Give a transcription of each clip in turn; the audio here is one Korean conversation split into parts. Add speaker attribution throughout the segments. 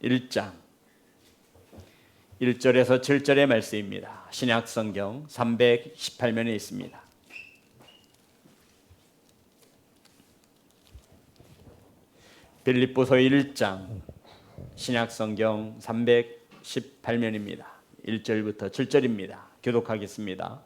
Speaker 1: 1장 1절에서 7절의 말씀입니다. 신약성경 318면에 있습니다. 빌립보서 1장 신약성경 318면입니다. 1절부터 7절입니다. 교독하겠습니다.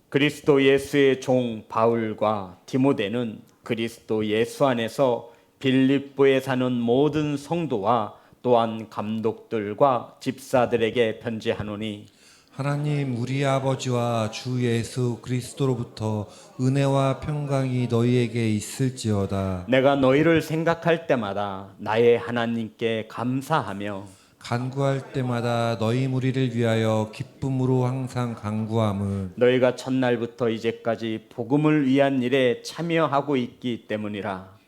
Speaker 1: 그리스도 예수의 종 바울과 디모데는 그리스도 예수 안에서 빌립보에 사는 모든 성도와 또한 감독들과 집사들에게 편지하노니
Speaker 2: 하나님 우리 아버지와 주 예수 그리스도로부터 은혜와 평강이 너희에게 있을지어다.
Speaker 1: 내가 너희를 생각할 때마다 나의 하나님께 감사하며
Speaker 2: 간구할 때마다 너희 무리를 위하여 기쁨으로 항상 간구함은
Speaker 1: 너희가 첫날부터 이제까지 복음을 위한 일에 참여하고 있기 때문이라.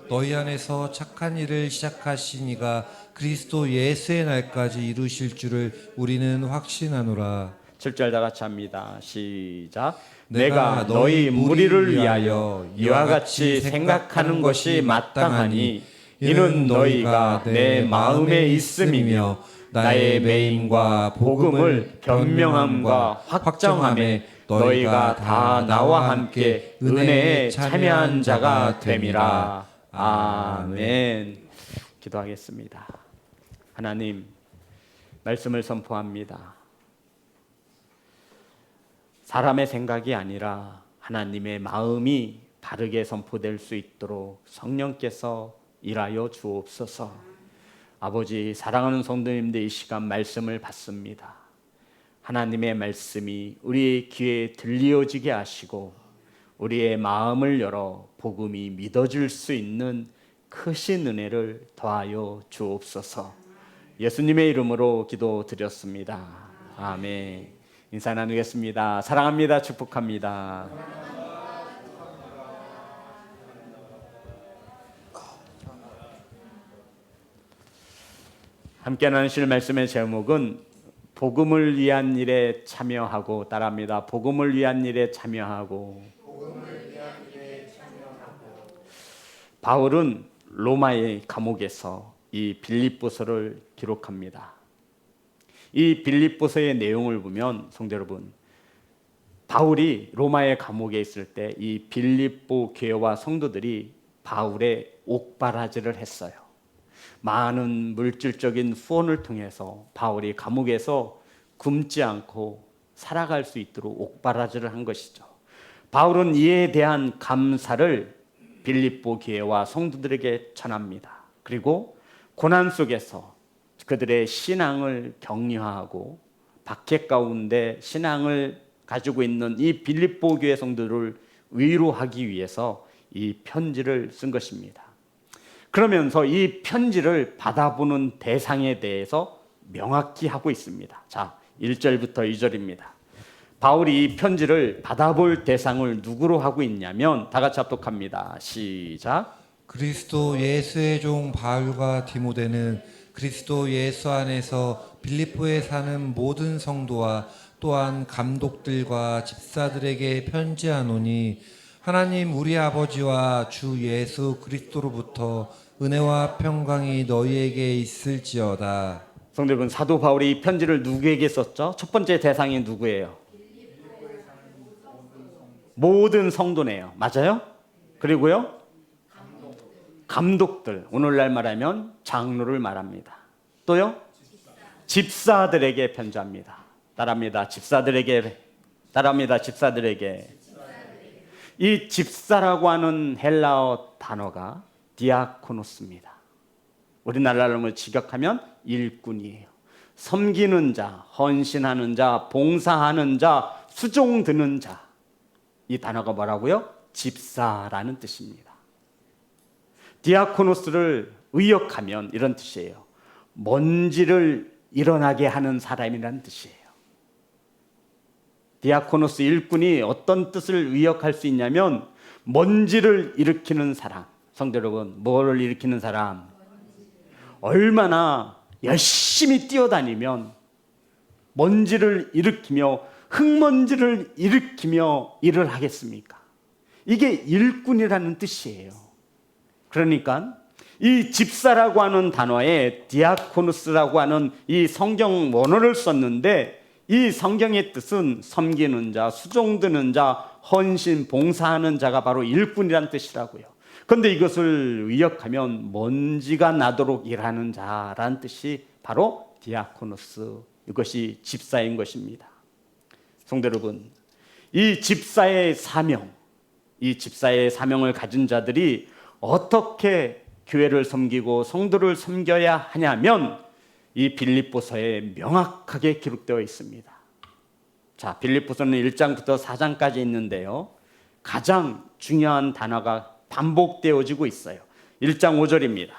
Speaker 2: 너희 안에서 착한 일을 시작하신 이가 그리스도 예수의 날까지 이루실 줄을 우리는 확신하노라.
Speaker 1: 7절 다 같이 합니다. 시작.
Speaker 2: 내가
Speaker 1: 너희 무리를 위하여 이와 같이 생각하는 것이 마땅하니 이는 너희가 내 마음에 있음이며 나의 매임과 복음을 변명함과 확정함에 너희가 다 나와 함께 은혜에 참여한 자가 됨이라. 아멘. 기도하겠습니다. 하나님, 말씀을 선포합니다. 사람의 생각이 아니라 하나님의 마음이 바르게 선포될 수 있도록 성령께서 일하여 주옵소서. 아버지, 사랑하는 성도님들 이 시간 말씀을 받습니다. 하나님의 말씀이 우리의 귀에 들려지게 하시고 우리의 마음을 열어 복음이 믿어질 수 있는 크신 은혜를 더하여 주옵소서. 예수님의 이름으로 기도드렸습니다. 아멘. 인사 나누겠습니다. 사랑합니다. 축복합니다. 함께 나누실 말씀의 제목은 복음을 위한 일에 참여하고, 따라합니다. 복음을 위한 일에 참여하고. 바울은 로마의 감옥에서 이 빌립보서를 기록합니다. 이 빌립보서의 내용을 보면 성도 여러분, 바울이 로마의 감옥에 있을 때 이 빌립보 교회와 성도들이 바울의 옥바라지를 했어요. 많은 물질적인 후원을 통해서 바울이 감옥에서 굶지 않고 살아갈 수 있도록 옥바라지를 한 것이죠. 바울은 이에 대한 감사를 빌립보 교회와 성도들에게 전합니다. 그리고 고난 속에서 그들의 신앙을 격려하고 박해 가운데 신앙을 가지고 있는 이 빌립보 교회 성도들을 위로하기 위해서 이 편지를 쓴 것입니다. 그러면서 이 편지를 받아보는 대상에 대해서 명확히 하고 있습니다. 자, 1절부터 2절입니다. 바울이 이 편지를 받아볼 대상을 누구로 하고 있냐면 다 같이 합독합니다. 시작.
Speaker 2: 그리스도 예수의 종 바울과 디모데는 그리스도 예수 안에서 빌립보에 사는 모든 성도와 또한 감독들과 집사들에게 편지하노니 하나님 우리 아버지와 주 예수 그리스도로부터 은혜와 평강이 너희에게 있을지어다.
Speaker 1: 성도 여러분, 사도 바울이 이 편지를 누구에게 썼죠? 첫 번째 대상이 누구예요? 모든 성도네요. 맞아요? 그리고요? 감독들, 오늘날 말하면 장로를 말합니다. 또요? 집사들에게 편지합니다. 따라합니다. 집사들에게. 따라합니다. 집사들에게. 이 집사라고 하는 헬라어 단어가 디아코노스입니다. 우리나라로 직역하면 일꾼이에요. 섬기는 자, 헌신하는 자, 봉사하는 자, 수종 드는 자. 이 단어가 뭐라고요? 집사라는 뜻입니다. 디아코노스를 의역하면 이런 뜻이에요. 먼지를 일어나게 하는 사람이라는 뜻이에요. 디아코노스 일꾼이 어떤 뜻을 의역할 수 있냐면 먼지를 일으키는 사람. 성도 여러분, 뭐를 일으키는 사람? 얼마나 열심히 뛰어다니면 먼지를 일으키며 흙먼지를 일으키며 일을 하겠습니까? 이게 일꾼이라는 뜻이에요. 그러니까 이 집사라고 하는 단어에 디아코누스라고 하는 이 성경 원어를 썼는데 이 성경의 뜻은 섬기는 자, 수종드는 자, 헌신, 봉사하는 자가 바로 일꾼이란 뜻이라고요. 그런데 이것을 의역하면 먼지가 나도록 일하는 자라는 뜻이 바로 디아코누스, 이것이 집사인 것입니다. 성도 여러분, 이 집사의 사명, 이 집사의 사명을 가진 자들이 어떻게 교회를 섬기고 성도를 섬겨야 하냐면 이 빌립보서에 명확하게 기록되어 있습니다. 자, 빌립보서는 1장부터 4장까지 있는데요, 가장 중요한 단어가 반복되어지고 있어요. 1장 5절입니다.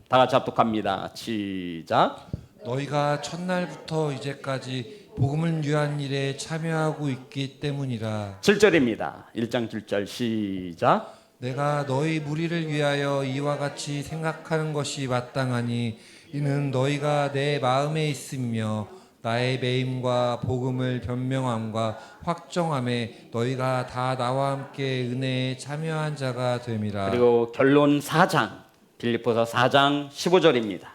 Speaker 1: 다 같이 합독합니다. 시작.
Speaker 2: 너희가 첫날부터 이제까지 복음을 위한 일에 참여하고 있기 때문이라.
Speaker 1: 7절입니다. 1장 7절 시작.
Speaker 2: 내가 너희 무리를 위하여 이와 같이 생각하는 것이 마땅하니 이는 너희가 내 마음에 있으며 나의 매임과 복음을 변명함과 확정함에 너희가 다 나와 함께 은혜에 참여한 자가 됨이라.
Speaker 1: 그리고 결론 4장, 빌립보서 4장 15절입니다.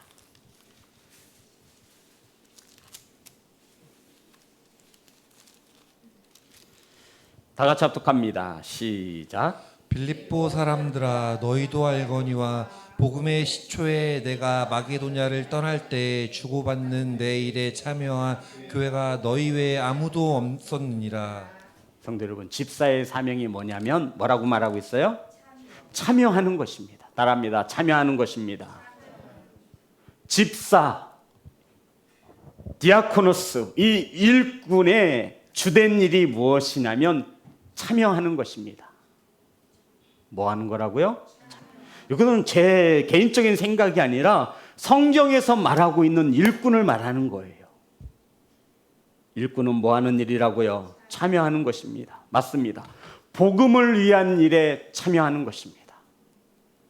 Speaker 1: 다 같이 합독합니다. 시작.
Speaker 2: 빌립보 사람들아, 너희도 알거니와 복음의 시초에 내가 마게도냐를 떠날 때 주고받는 내 일에 참여한 교회가 너희 외에 아무도 없었느니라.
Speaker 1: 성도 여러분, 집사의 사명이 뭐냐면 뭐라고 말하고 있어요? 참여하는 것입니다. 따라합니다. 참여하는 것입니다. 집사, 디아코노스, 이 일꾼의 주된 일이 무엇이냐면 참여하는 것입니다. 뭐 하는 거라고요? 이거는 제 개인적인 생각이 아니라 성경에서 말하고 있는 일꾼을 말하는 거예요. 일꾼은 뭐 하는 일이라고요? 참여하는 것입니다. 맞습니다. 복음을 위한 일에 참여하는 것입니다.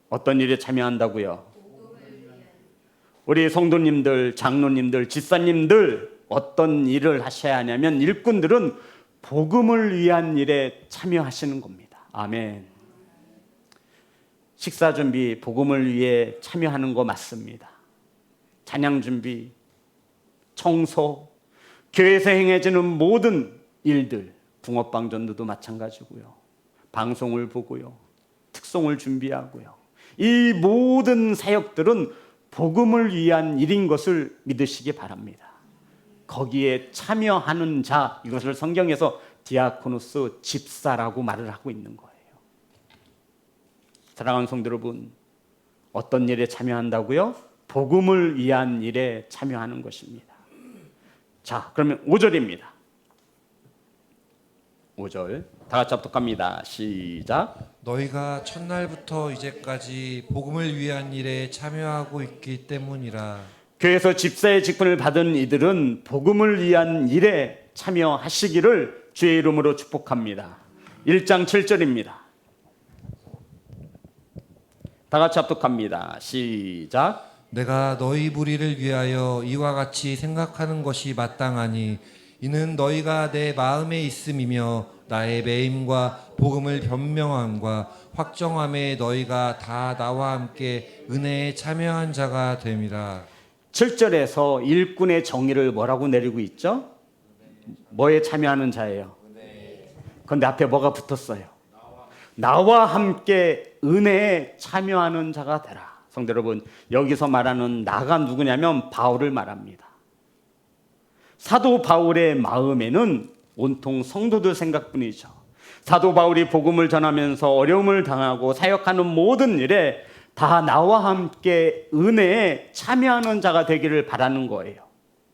Speaker 1: 어떤 일에 참여한다고요? 우리 성도님들, 장로님들, 집사님들 어떤 일을 하셔야 하냐면 일꾼들은 복음을 위한 일에 참여하시는 겁니다. 아멘. 식사 준비, 복음을 위해 참여하는 거 맞습니다. 찬양 준비, 청소, 교회에서 행해지는 모든 일들, 붕어빵 전도도 마찬가지고요. 방송을 보고요. 특송을 준비하고요. 이 모든 사역들은 복음을 위한 일인 것을 믿으시기 바랍니다. 거기에 참여하는 자, 이것을 성경에서 디아코노스, 집사라고 말을 하고 있는 거예요. 사랑하는 성도 여러분, 어떤 일에 참여한다고요? 복음을 위한 일에 참여하는 것입니다. 자, 그러면 5절입니다. 5절 다 같이 합독합니다. 시작.
Speaker 2: 너희가 첫날부터 이제까지 복음을 위한 일에 참여하고 있기 때문이라.
Speaker 1: 교회에서 집사의 직분을 받은 이들은 복음을 위한 일에 참여하시기를 주의 이름으로 축복합니다. 1장 7절입니다. 다 같이 합독합니다. 시작.
Speaker 2: 내가 너희 무리를 위하여 이와 같이 생각하는 것이 마땅하니 이는 너희가 내 마음에 있음이며 나의 매임과 복음을 변명함과 확정함에 너희가 다 나와 함께 은혜에 참여한 자가 됨이라.
Speaker 1: 7절에서 일꾼의 정의를 뭐라고 내리고 있죠? 뭐에 참여하는 자예요? 그런데 앞에 뭐가 붙었어요? 나와 함께 은혜에 참여하는 자가 되라. 성도 여러분, 여기서 말하는 나가 누구냐면 바울을 말합니다. 사도 바울의 마음에는 온통 성도들 생각뿐이죠. 사도 바울이 복음을 전하면서 어려움을 당하고 사역하는 모든 일에 다 나와 함께 은혜에 참여하는 자가 되기를 바라는 거예요.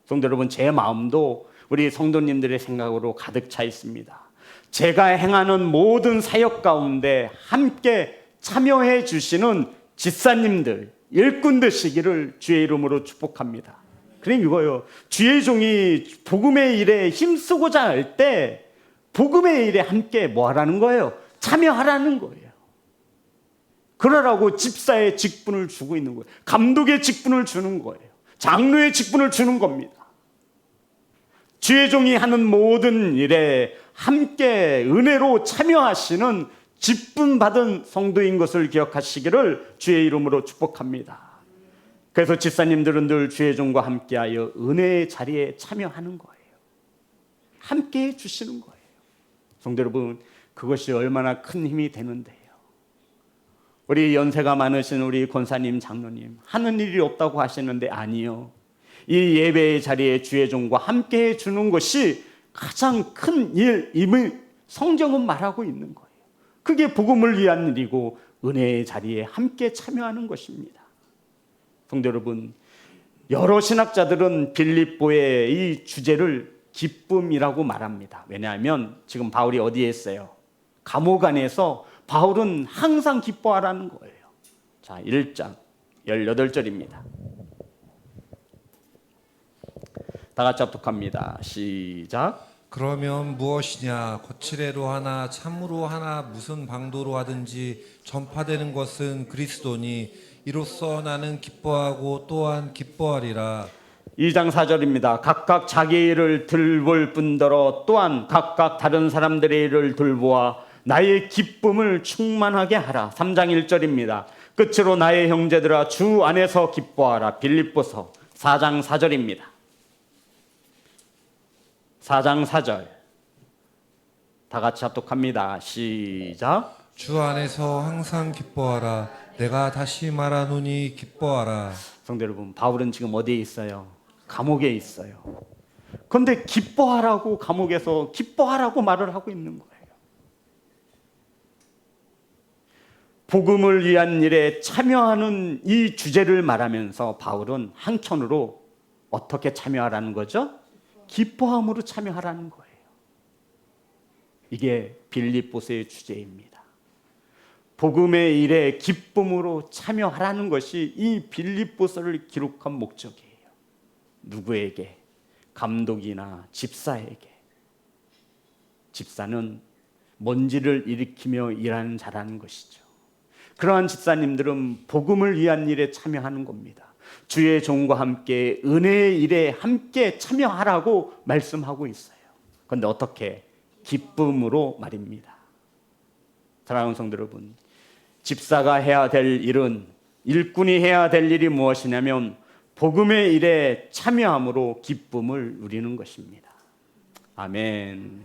Speaker 1: 성도 여러분, 제 마음도 우리 성도님들의 생각으로 가득 차 있습니다. 제가 행하는 모든 사역 가운데 함께 참여해 주시는 집사님들, 일꾼 되시기를 주의 이름으로 축복합니다. 그럼 이거요, 주의 종이 복음의 일에 힘쓰고자 할 때 복음의 일에 함께 뭐 하라는 거예요? 참여하라는 거예요. 그러라고 집사의 직분을 주고 있는 거예요. 감독의 직분을 주는 거예요. 장로의 직분을 주는 겁니다. 주의 종이 하는 모든 일에 함께 은혜로 참여하시는 직분 받은 성도인 것을 기억하시기를 주의 이름으로 축복합니다. 그래서 집사님들은 늘 주의 종과 함께하여 은혜의 자리에 참여하는 거예요. 함께해 주시는 거예요. 성도 여러분, 그것이 얼마나 큰 힘이 되는데요. 우리 연세가 많으신 우리 권사님, 장로님, 하는 일이 없다고 하시는데 아니요. 이 예배의 자리에 주의 종과 함께해 주는 것이 가장 큰 일임을 성경은 말하고 있는 거예요. 그게 복음을 위한 일이고 은혜의 자리에 함께 참여하는 것입니다. 성도 여러분, 여러 신학자들은 빌립보의 이 주제를 기쁨이라고 말합니다. 왜냐하면 지금 바울이 어디에 있어요? 감옥 안에서 바울은 항상 기뻐하라는 거예요. 자, 1장 18절입니다. 다 같이 합독합니다. 시작.
Speaker 2: 그러면 무엇이냐 거칠애로 하나 참으로 하나 무슨 방도로 하든지 전파되는 것은 그리스도니 이로써 나는 기뻐하고 또한 기뻐하리라.
Speaker 1: 2장 4절입니다. 각각 자기 일을 돌볼 뿐더러 또한 각각 다른 사람들의 일을 돌보아 나의 기쁨을 충만하게 하라. 3장 1절입니다. 끝으로 나의 형제들아 주 안에서 기뻐하라. 빌립보서 4장 4절입니다. 4장 4절 다 같이 합독합니다. 시작.
Speaker 2: 주 안에서 항상 기뻐하라. 내가 다시 말하노니 기뻐하라.
Speaker 1: 성도 여러분, 바울은 지금 어디에 있어요? 감옥에 있어요. 그런데 기뻐하라고 감옥에서 기뻐하라고 말을 하고 있는 거예요. 복음을 위한 일에 참여하는 이 주제를 말하면서 바울은 한켠으로 어떻게 참여하라는 거죠? 기뻐함으로 참여하라는 거예요. 이게 빌립보서의 주제입니다. 복음의 일에 기쁨으로 참여하라는 것이 이 빌립보서를 기록한 목적이에요. 누구에게? 감독이나 집사에게. 집사는 먼지를 일으키며 일하는 자라는 것이죠. 그러한 집사님들은 복음을 위한 일에 참여하는 겁니다. 주의 종과 함께 은혜의 일에 함께 참여하라고 말씀하고 있어요. 그런데 어떻게? 기쁨으로 말입니다. 사랑하는 성도 여러분, 집사가 해야 될 일은, 일꾼이 해야 될 일이 무엇이냐면 복음의 일에 참여함으로 기쁨을 누리는 것입니다. 아멘.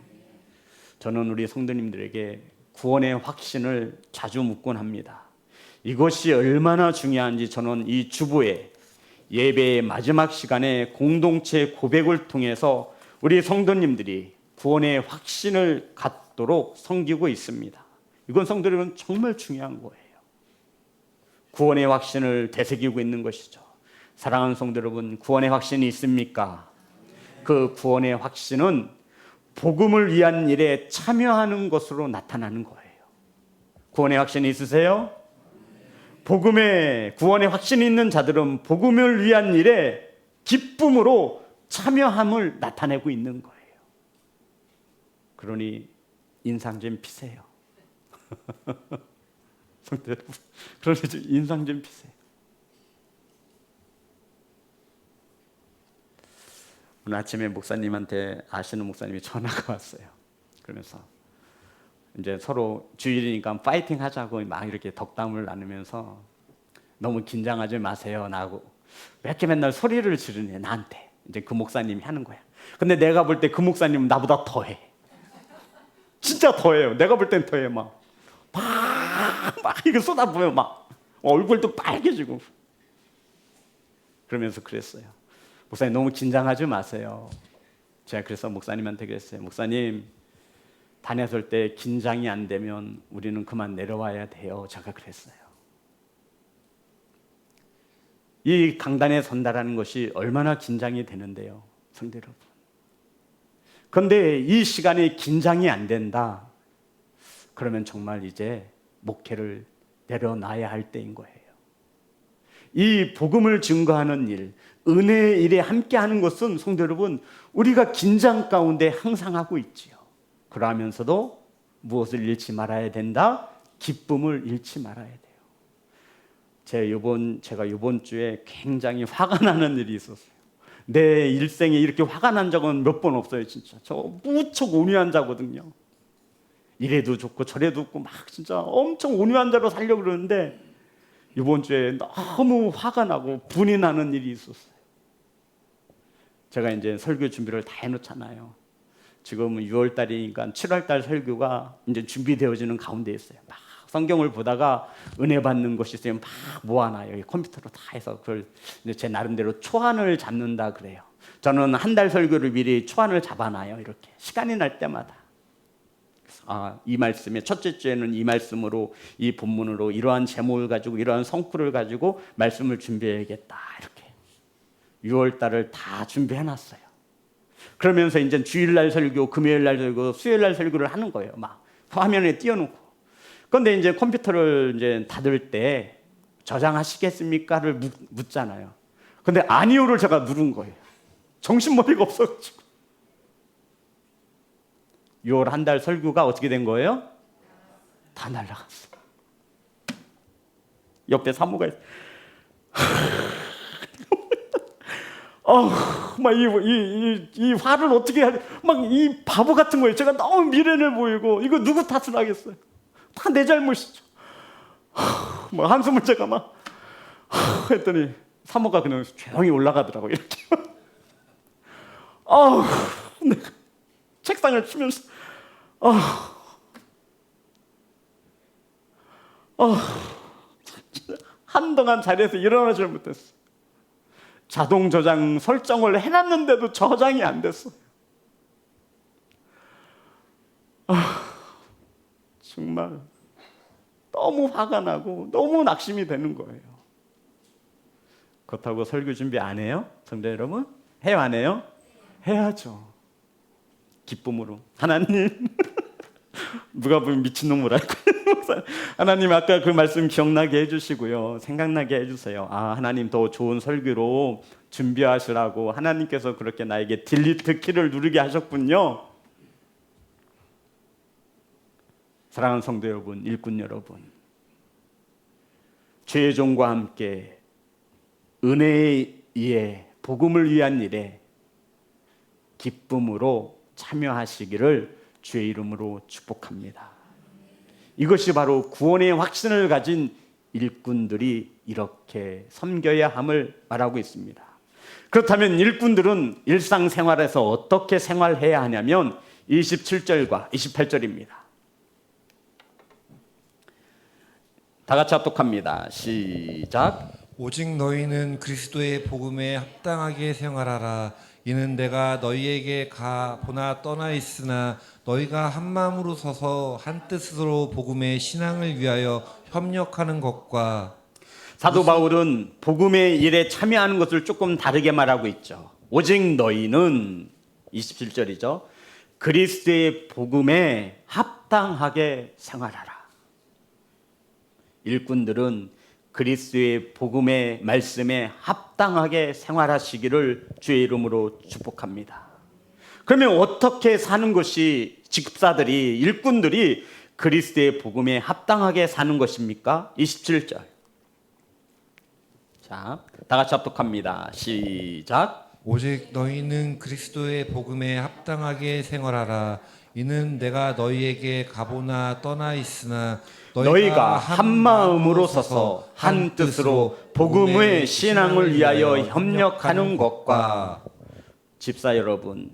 Speaker 1: 저는 우리 성도님들에게 구원의 확신을 자주 묻곤 합니다. 이것이 얼마나 중요한지 저는 이 주보에 예배의 마지막 시간에 공동체 고백을 통해서 우리 성도님들이 구원의 확신을 갖도록 섬기고 있습니다. 이건 성도 여러분 정말 중요한 거예요. 구원의 확신을 되새기고 있는 것이죠. 사랑하는 성도 여러분, 구원의 확신이 있습니까? 그 구원의 확신은 복음을 위한 일에 참여하는 것으로 나타나는 거예요. 구원의 확신이 있으세요? 복음의 구원의 확신이 있는 자들은 복음을 위한 일에 기쁨으로 참여함을 나타내고 있는 거예요. 그러니 인상 좀 피세요. 성도 여러분, 그러니 좀 인상 좀 피세요. 오늘 아침에 목사님한테 아시는 목사님이 전화가 왔어요. 그러면서 이제 서로 주일이니까 파이팅 하자고 막 이렇게 덕담을 나누면서 너무 긴장하지 마세요 나고 왜 이렇게 맨날 소리를 지르니 나한테 이제 그 목사님이 하는 거야. 근데 내가 볼 때 그 목사님은 나보다 더해. 진짜 더해요. 내가 볼 땐 더해. 막 이거 쏟아부어요. 막 얼굴도 빨개지고. 그러면서 그랬어요. 목사님 너무 긴장하지 마세요. 제가 그래서 목사님한테 그랬어요. 목사님 다녔을 때 긴장이 안 되면 우리는 그만 내려와야 돼요. 제가 그랬어요. 이 강단에 선다라는 것이 얼마나 긴장이 되는데요, 성도 여러분. 그런데 이 시간에 긴장이 안 된다. 그러면 정말 이제 목회를 내려놔야 할 때인 거예요. 이 복음을 증거하는 일, 은혜의 일에 함께하는 것은 성도 여러분, 우리가 긴장 가운데 항상 하고 있지요. 그러면서도 무엇을 잃지 말아야 된다? 기쁨을 잃지 말아야 돼요. 제가 이번 주에 굉장히 화가 나는 일이 있었어요. 내 일생에 이렇게 화가 난 적은 몇 번 없어요, 진짜. 저 무척 온유한 자거든요. 이래도 좋고 저래도 좋고 막 진짜 엄청 온유한 자로 살려고 그러는데 이번 주에 너무 화가 나고 분이 나는 일이 있었어요. 제가 이제 설교 준비를 다 해놓잖아요. 지금은 6월 달이니까 7월 달 설교가 이제 준비되어지는 가운데 있어요. 막 성경을 보다가 은혜 받는 것이 있으면 막 모아놔요. 컴퓨터로 다 해서 그걸 이제 제 나름대로 초안을 잡는다 그래요. 저는 한 달 설교를 미리 초안을 잡아놔요. 이렇게 시간이 날 때마다. 이 말씀에 첫째 주에는 이 말씀으로 이 본문으로 이러한 제목을 가지고 이러한 성구를 가지고 말씀을 준비해야겠다. 이렇게 6월 달을 다 준비해놨어요. 그러면서 이제 주일날 설교, 금요일날 설교, 수요일날 설교를 하는 거예요. 막 화면에 띄워놓고. 그런데 이제 컴퓨터를 이제 닫을 때 저장하시겠습니까를 묻잖아요. 근데 아니요를 제가 누른 거예요. 정신머리가 없어가지고. 6월 한 달 설교가 어떻게 된 거예요? 다 날라갔어. 옆에 사모가 이 화를 어떻게 해야 돼? 막 이 바보 같은 거예요. 제가 너무 미련해 보이고 이거 누구 탓을 하겠어요? 다 내 잘못이죠. 막 한숨을 제가 막 했더니 사모가 그냥 조용히 올라가더라고 이렇게. 내가 책상을 치면서 한동안 자리에서 일어나질 못했어. 자동 저장 설정을 해놨는데도 저장이 안 됐어. 정말 너무 화가 나고 너무 낙심이 되는 거예요. 그렇다고 설교 준비 안 해요? 성도 여러분? 해요 안 해요? 해야죠. 기쁨으로. 하나님 누가 보면 미친놈을 할 거예요. 하나님 아까 그 말씀 기억나게 해주시고요. 생각나게 해주세요. 하나님 더 좋은 설교로 준비하시라고 하나님께서 그렇게 나에게 딜리트 키를 누르게 하셨군요. 사랑하는 성도 여러분, 일꾼 여러분, 주의 종과 함께 은혜에 의해 복음을 위한 일에 기쁨으로 참여하시기를 주의 이름으로 축복합니다. 이것이 바로 구원의 확신을 가진 일꾼들이 이렇게 섬겨야 함을 말하고 있습니다. 그렇다면 일꾼들은 일상생활에서 어떻게 생활해야 하냐면 27절과 28절입니다. 다 같이 합독합니다. 시작.
Speaker 2: 오직 너희는 그리스도의 복음에 합당하게 생활하라. 이는 내가 너희에게 가보나 떠나 있으나 너희가 한 마음으로 서서 한 뜻으로 복음의 신앙을 위하여 협력하는 것과.
Speaker 1: 사도 바울은 복음의 일에 참여하는 것을 조금 다르게 말하고 있죠. 오직 너희는 27절이죠. 그리스도의 복음에 합당하게 생활하라. 일꾼들은 그리스도의 복음의 말씀에 합당하게 생활하시기를 주의 이름으로 축복합니다. 그러면 어떻게 사는 것이 직사들이 일꾼들이 그리스도의 복음에 합당하게 사는 것입니까? 27절. 자, 다 같이 합독합니다. 시작.
Speaker 2: 오직 너희는 그리스도의 복음에 합당하게 생활하라. 이는 내가 너희에게 가보나 떠나 있으나
Speaker 1: 너희가 한 마음으로 서서 한 뜻으로 복음의 신앙을 위하여 협력하는 것과. 집사 여러분,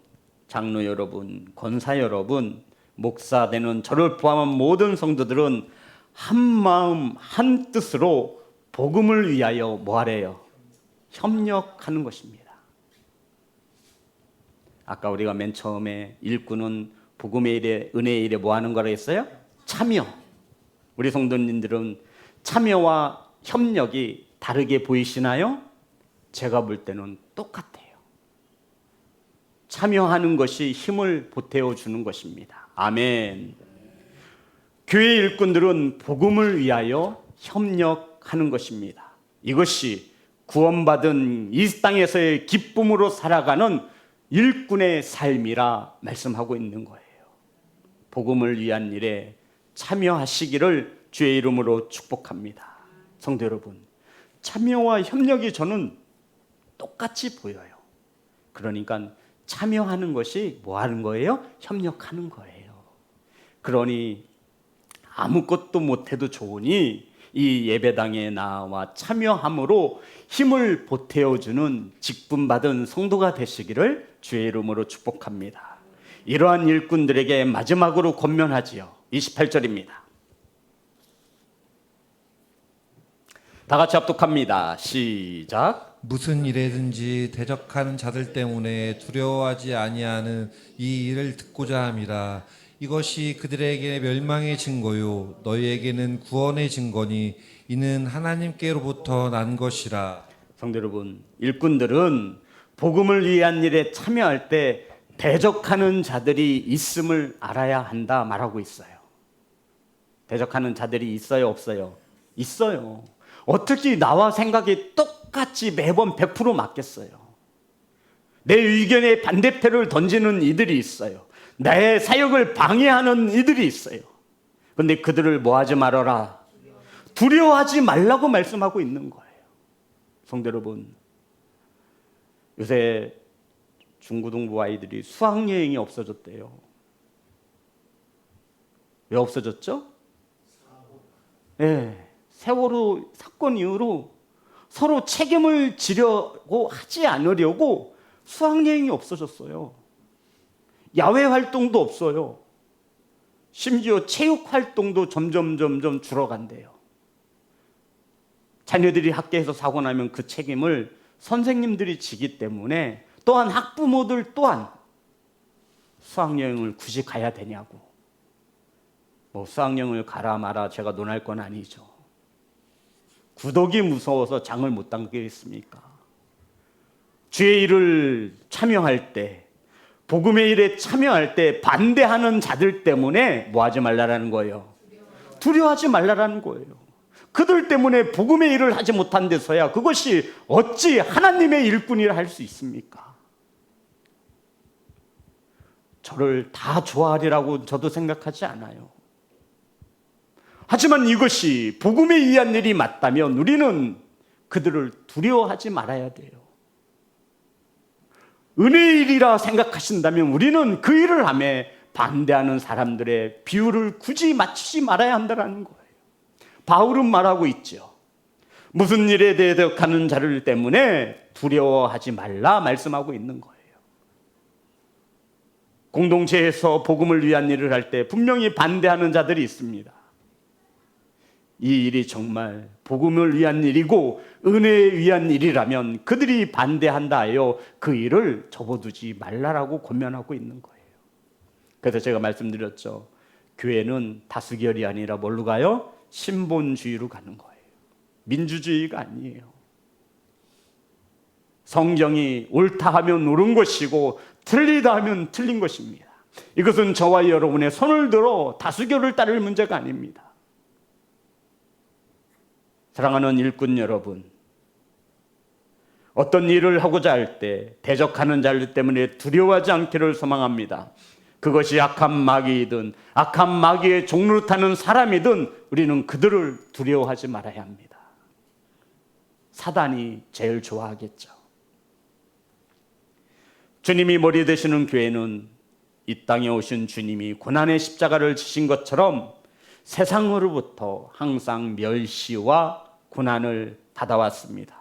Speaker 1: 장로 여러분, 권사 여러분, 목사 되는 저를 포함한 모든 성도들은 한 마음 한 뜻으로 복음을 위하여 뭐하래요? 협력하는 것입니다. 아까 우리가 맨 처음에 일꾼은 복음의 일에, 은혜의 일에 뭐 하는 거라 했어요? 참여. 우리 성도님들은 참여와 협력이 다르게 보이시나요? 제가 볼 때는 똑같아요. 참여하는 것이 힘을 보태어 주는 것입니다. 아멘. 교회 일꾼들은 복음을 위하여 협력하는 것입니다. 이것이 구원받은 이 땅에서의 기쁨으로 살아가는 일꾼의 삶이라 말씀하고 있는 거예요. 복음을 위한 일에 참여하시기를 주의 이름으로 축복합니다. 성도 여러분, 참여와 협력이 저는 똑같이 보여요. 그러니까 참여하는 것이 뭐 하는 거예요? 협력하는 거예요. 그러니 아무것도 못해도 좋으니 이 예배당에 나와 참여함으로 힘을 보태어주는 직분받은 성도가 되시기를 주의 이름으로 축복합니다. 이러한 일꾼들에게 마지막으로 권면하지요. 28절입니다. 다 같이 합독합니다. 시작.
Speaker 2: 무슨 일에든지 대적하는 자들 때문에 두려워하지 아니하는 이 일을 듣고자 함이라. 이것이 그들에게 멸망의 증거요 너희에게는 구원의 증거니 이는 하나님께로부터 난 것이라.
Speaker 1: 성도 여러분, 일꾼들은 복음을 위한 일에 참여할 때 대적하는 자들이 있음을 알아야 한다 말하고 있어요. 대적하는 자들이 있어요, 없어요? 있어요. 어떻게 나와 생각이 똑같이 매번 100% 맞겠어요? 내 의견에 반대표를 던지는 이들이 있어요. 내 사역을 방해하는 이들이 있어요. 그런데 그들을 뭐 하지 말아라? 두려워하지 말라고 말씀하고 있는 거예요. 성도 여러분, 요새 중고등부 아이들이 수학여행이 없어졌대요. 왜 없어졌죠? 네, 세월호 사건 이후로 서로 책임을 지려고 하지 않으려고 수학여행이 없어졌어요. 야외 활동도 없어요. 심지어 체육 활동도 점점 줄어간대요. 자녀들이 학교에서 사고 나면 그 책임을 선생님들이 지기 때문에 또한 학부모들 또한 수학여행을 굳이 가야 되냐고. 뭐 수학여행을 가라 마라 제가 논할 건 아니죠. 구독이 무서워서 장을 못 담그겠습니까? 주의 일을 참여할 때, 복음의 일에 참여할 때 반대하는 자들 때문에 뭐 하지 말라라는 거예요? 두려워하지 말라라는 거예요. 그들 때문에 복음의 일을 하지 못한 데서야 그것이 어찌 하나님의 일꾼이라 할 수 있습니까? 저를 다 좋아하리라고 저도 생각하지 않아요. 하지만 이것이 복음에 의한 일이 맞다면 우리는 그들을 두려워하지 말아야 돼요. 은혜의 일이라 생각하신다면 우리는 그 일을 하며 반대하는 사람들의 비율을 굳이 맞추지 말아야 한다는 거예요. 바울은 말하고 있죠. 무슨 일에 대적하는 자를 때문에 두려워하지 말라 말씀하고 있는 거예요. 공동체에서 복음을 위한 일을 할 때 분명히 반대하는 자들이 있습니다. 이 일이 정말 복음을 위한 일이고 은혜에 위한 일이라면 그들이 반대한다 하여 그 일을 접어두지 말라라고 권면하고 있는 거예요. 그래서 제가 말씀드렸죠. 교회는 다수결이 아니라 뭘로 가요? 신본주의로 가는 거예요. 민주주의가 아니에요. 성경이 옳다 하면 옳은 것이고 틀리다 하면 틀린 것입니다. 이것은 저와 여러분의 손을 들어 다수결을 따를 문제가 아닙니다. 사랑하는 일꾼 여러분, 어떤 일을 하고자 할 때 대적하는 자들 때문에 두려워하지 않기를 소망합니다. 그것이 악한 마귀이든 악한 마귀의 종로 타는 사람이든 우리는 그들을 두려워하지 말아야 합니다. 사단이 제일 좋아하겠죠. 주님이 머리 되시는 교회는 이 땅에 오신 주님이 고난의 십자가를 지신 것처럼 세상으로부터 항상 멸시와 고난을 받아왔습니다.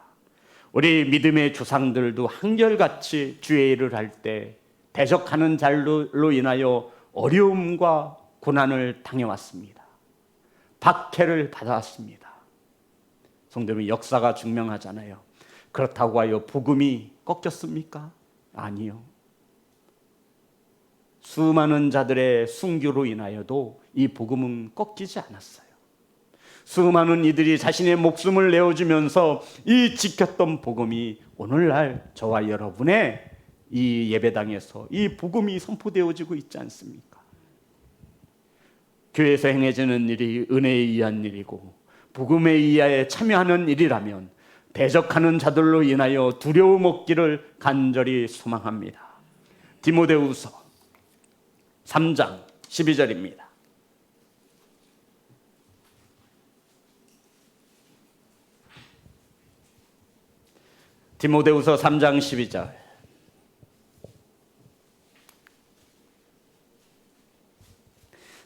Speaker 1: 우리 믿음의 조상들도 한결같이 주의 일을 할 때 대적하는 자로 인하여 어려움과 고난을 당해왔습니다. 박해를 받아왔습니다. 성도 여러분, 역사가 증명하잖아요. 그렇다고 하여 복음이 꺾였습니까? 아니요. 수많은 자들의 순교로 인하여도 이 복음은 꺾이지 않았어요. 수많은 이들이 자신의 목숨을 내어주면서 이 지켰던 복음이 오늘날 저와 여러분의 이 예배당에서 이 복음이 선포되어지고 있지 않습니까? 교회에서 행해지는 일이 은혜에 의한 일이고 복음에 의하여 참여하는 일이라면 대적하는 자들로 인하여 두려움 없기를 간절히 소망합니다. 디모데후서 3장 12절입니다. 디모데후서 3장 12절.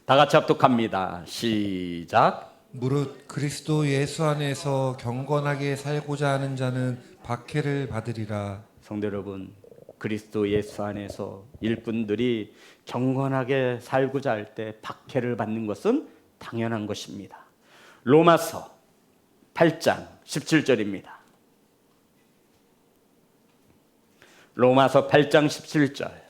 Speaker 1: 다 같이 합독합니다. 시작.
Speaker 2: 무릇 그리스도 예수 안에서 경건하게 살고자 하는 자는 박해를 받으리라.
Speaker 1: 성도 여러분, 그리스도 예수 안에서 일꾼들이 경건하게 살고자 할 때 박해를 받는 것은 당연한 것입니다. 로마서 8장 17절입니다. 로마서 8장 17절.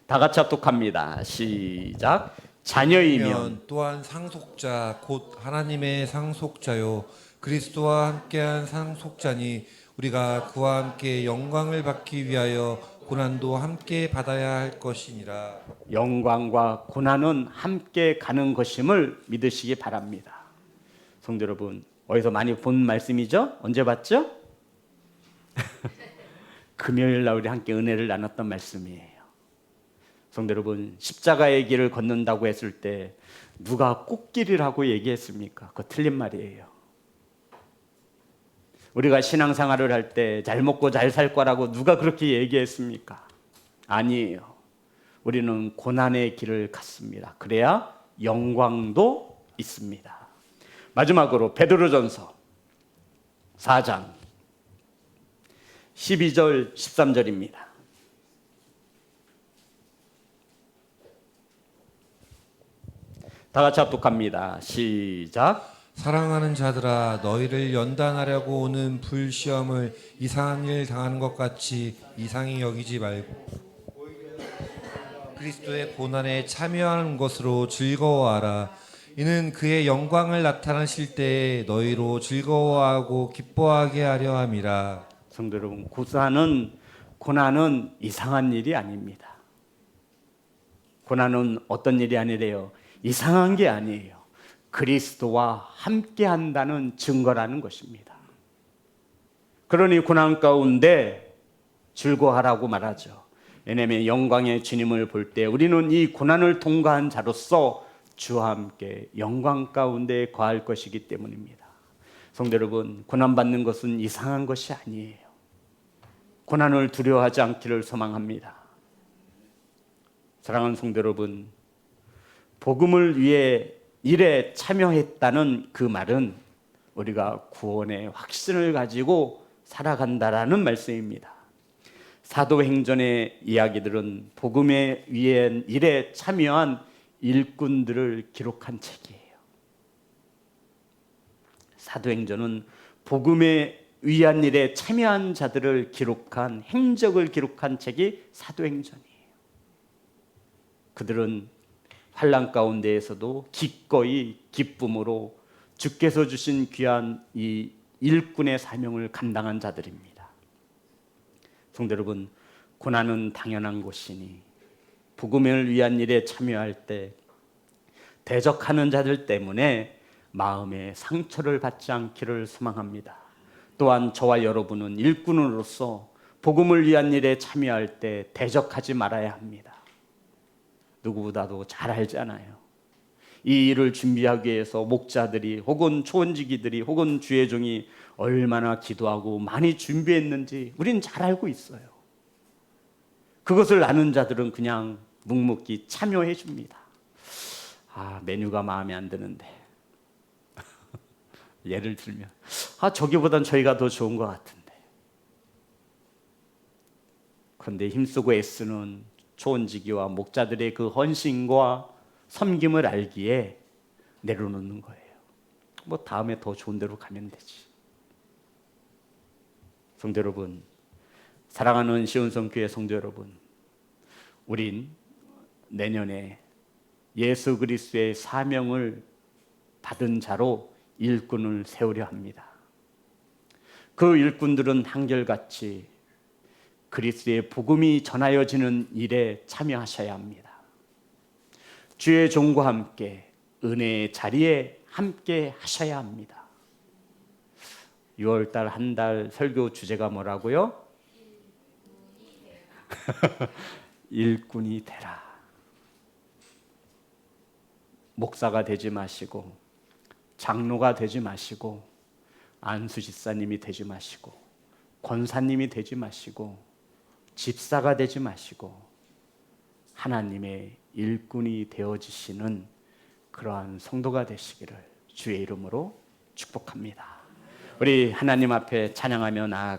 Speaker 1: 다 같이 합독합니다. 시작. 자녀이면
Speaker 2: 또한 상속자 곧 하나님의 상속자요 그리스도와 함께한 상속자니 우리가 그와 함께 영광을 받기 위하여 고난도 함께 받아야 할 것이니라.
Speaker 1: 영광과 고난은 함께 가는 것임을 믿으시기 바랍니다. 성도 여러분, 어디서 많이 본 말씀이죠? 언제 봤죠? 금요일 날 우리 함께 은혜를 나눴던 말씀이에요. 성도 여러분, 십자가의 길을 걷는다고 했을 때 누가 꽃길이라고 얘기했습니까? 그거 틀린 말이에요. 우리가 신앙생활을 할 때 잘 먹고 잘 살 거라고 누가 그렇게 얘기했습니까? 아니에요. 우리는 고난의 길을 갔습니다. 그래야 영광도 있습니다. 마지막으로 베드로전서 4장 12절 13절입니다. 다 같이 합독합니다. 시작.
Speaker 2: 사랑하는 자들아 너희를 연단하려고 오는 불시험을 이상한 일 당하는 것 같이 이상히 여기지 말고 그리스도의 고난에 참여하는 것으로 즐거워하라. 이는 그의 영광을 나타나실 때에 너희로 즐거워하고 기뻐하게 하려 함이라.
Speaker 1: 성도 여러분, 고난은 이상한 일이 아닙니다. 고난은 어떤 일이 아니래요? 이상한 게 아니에요. 그리스도와 함께 한다는 증거라는 것입니다. 그러니 고난 가운데 즐거워하라고 말하죠. 왜냐하면 영광의 주님을 볼 때 우리는 이 고난을 통과한 자로서 주와 함께 영광 가운데 거할 것이기 때문입니다. 성도 여러분, 고난받는 것은 이상한 것이 아니에요. 고난을 두려워하지 않기를 소망합니다. 사랑하는 성도 여러분, 복음을 위해 일에 참여했다는 그 말은 우리가 구원의 확신을 가지고 살아간다라는 말씀입니다. 사도행전의 이야기들은 복음에 위한 일에 참여한 일꾼들을 기록한 책이에요. 사도행전은 복음에 위한 일에 참여한 자들을 기록한 행적을 기록한 책이 사도행전이에요. 그들은 환난 가운데에서도 기꺼이 기쁨으로 주께서 주신 귀한 이 일꾼의 사명을 감당한 자들입니다. 성도 여러분, 고난은 당연한 것이니 복음을 위한 일에 참여할 때 대적하는 자들 때문에 마음의 상처를 받지 않기를 소망합니다. 또한 저와 여러분은 일꾼으로서 복음을 위한 일에 참여할 때 대적하지 말아야 합니다. 누구보다도 잘 알잖아요. 이 일을 준비하기 위해서 목자들이 혹은 초원지기들이 혹은 주의 종이 얼마나 기도하고 많이 준비했는지 우리는 잘 알고 있어요. 그것을 아는 자들은 그냥 묵묵히 참여해 줍니다. 메뉴가 마음에 안 드는데 예를 들면 저기보단 저희가 더 좋은 것 같은데. 그런데 힘쓰고 애쓰는 초원지기와 목자들의 그 헌신과 섬김을 알기에 내려놓는 거예요. 다음에 더 좋은 데로 가면 되지. 성도 여러분, 사랑하는 시온성교회 성도 여러분, 우린 내년에 예수 그리스도의 사명을 받은 자로 일꾼을 세우려 합니다. 그 일꾼들은 한결같이 그리스도의 복음이 전하여지는 일에 참여하셔야 합니다. 주의 종과 함께 은혜의 자리에 함께 하셔야 합니다. 6월달 한 달 설교 주제가 뭐라고요? 일꾼이 되라. 목사가 되지 마시고 장로가 되지 마시고 안수집사님이 되지 마시고 권사님이 되지 마시고 집사가 되지 마시고 하나님의 일꾼이 되어지시는 그러한 성도가 되시기를 주의 이름으로 축복합니다. 우리 하나님 앞에 찬양하며 나아가